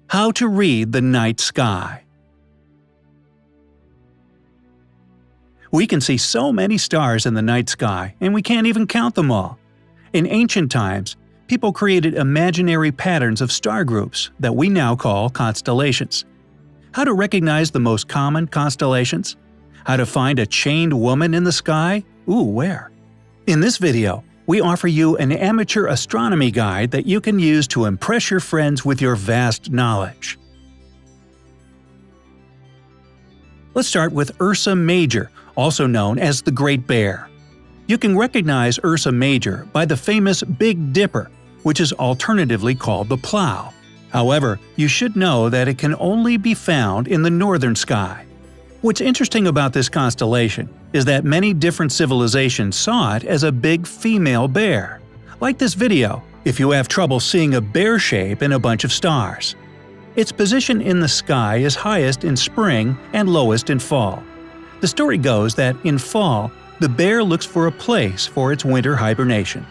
How to read the night sky. We can see so many stars in the night sky, and we can't even count them all. In ancient times, people created imaginary patterns of star groups that we now call constellations. How to recognize the most common constellations? How to find a chained woman in the sky? Ooh, where? In this video, we offer you an amateur astronomy guide that you can use to impress your friends with your vast knowledge. Let's start with Ursa Major, also known as the Great Bear. You can recognize Ursa Major by the famous Big Dipper, which is alternatively called the Plough. However, you should know that it can only be found in the northern sky. What's interesting about this constellation is that many different civilizations saw it as a big female bear. Like this video, if you have trouble seeing a bear shape in a bunch of stars. Its position in the sky is highest in spring and lowest in fall. The story goes that in fall, the bear looks for a place for its winter hibernation.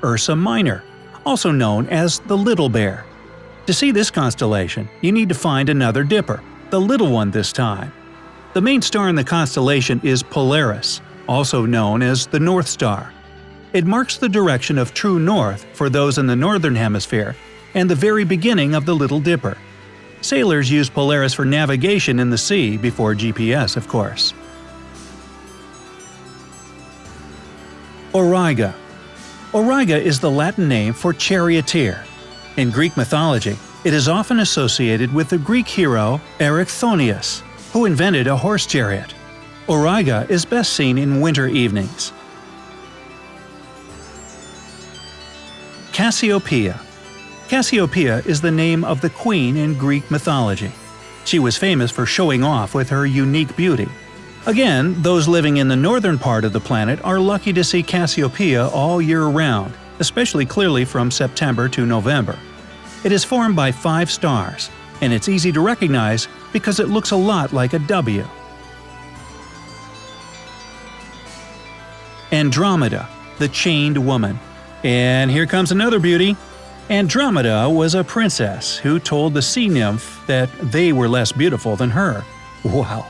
Ursa Minor, also known as the Little Bear. To see this constellation, you need to find another dipper, the little one this time. The main star in the constellation is Polaris, also known as the North Star. It marks the direction of true north for those in the northern hemisphere and the very beginning of the Little Dipper. Sailors use Polaris for navigation in the sea before GPS, of course. Auriga. Auriga is the Latin name for charioteer. In Greek mythology, it is often associated with the Greek hero Erichthonius, who invented a horse chariot. Auriga is best seen in winter evenings. Cassiopeia. Cassiopeia is the name of the queen in Greek mythology. She was famous for showing off with her unique beauty. Again, those living in the northern part of the planet are lucky to see Cassiopeia all year round, especially clearly from September to November. It is formed by 5 stars, and it's easy to recognize because it looks a lot like a W. Andromeda, the chained woman. And here comes another beauty. Andromeda was a princess who told the sea nymph that they were less beautiful than her. Wow!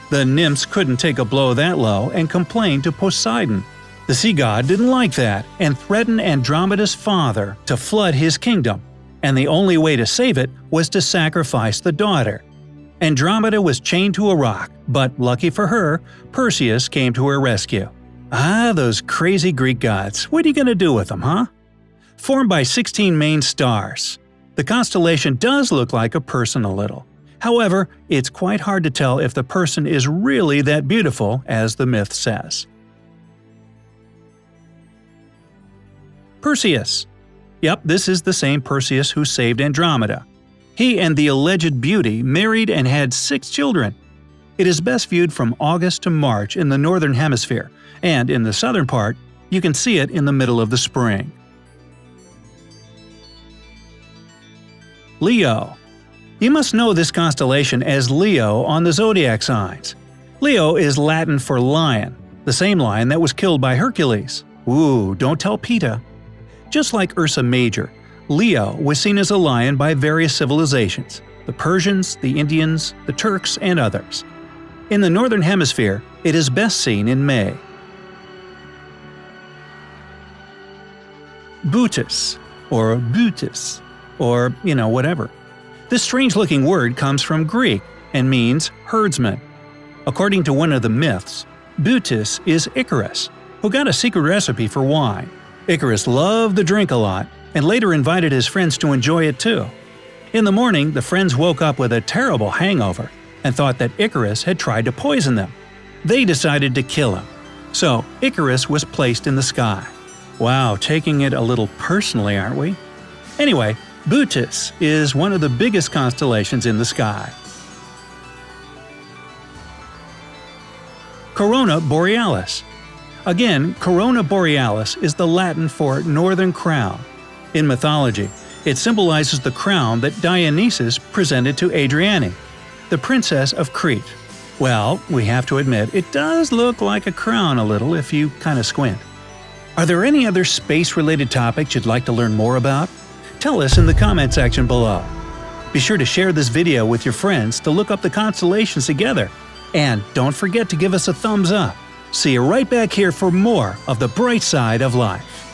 The nymphs couldn't take a blow that low and complained to Poseidon. The sea god didn't like that and threatened Andromeda's father to flood his kingdom, and the only way to save it was to sacrifice the daughter. Andromeda was chained to a rock, but lucky for her, Perseus came to her rescue. Ah, those crazy Greek gods, what are you gonna do with them, huh? Formed by 16 main stars, the constellation does look like a person a little. However, it's quite hard to tell if the person is really that beautiful as the myth says. Perseus. Yep, this is the same Perseus who saved Andromeda. He and the alleged beauty married and had 6 children. It is best viewed from August to March in the northern hemisphere, and in the southern part, you can see it in the middle of the spring. Leo. You must know this constellation as Leo on the zodiac signs. Leo is Latin for lion, the same lion that was killed by Hercules. Ooh, don't tell PETA. Just like Ursa Major, Leo was seen as a lion by various civilizations – the Persians, the Indians, the Turks, and others. In the northern hemisphere, it is best seen in May. Bootes, or Bootes, or, whatever. This strange-looking word comes from Greek and means herdsman. According to one of the myths, Bootes is Icarus, who got a secret recipe for wine. Icarus loved the drink a lot, and later invited his friends to enjoy it too. In the morning, the friends woke up with a terrible hangover and thought that Icarus had tried to poison them. They decided to kill him. So, Icarus was placed in the sky. Wow, taking it a little personally, aren't we? Anyway, Bootes is one of the biggest constellations in the sky. Corona Borealis. Again, Corona Borealis is the Latin for northern crown. In mythology, it symbolizes the crown that Dionysus presented to Adriane, the princess of Crete. Well, we have to admit, it does look like a crown a little if you kind of squint. Are there any other space-related topics you'd like to learn more about? Tell us in the comment section below. Be sure to share this video with your friends to look up the constellations together. And don't forget to give us a thumbs up. See you right back here for more of the bright side of life.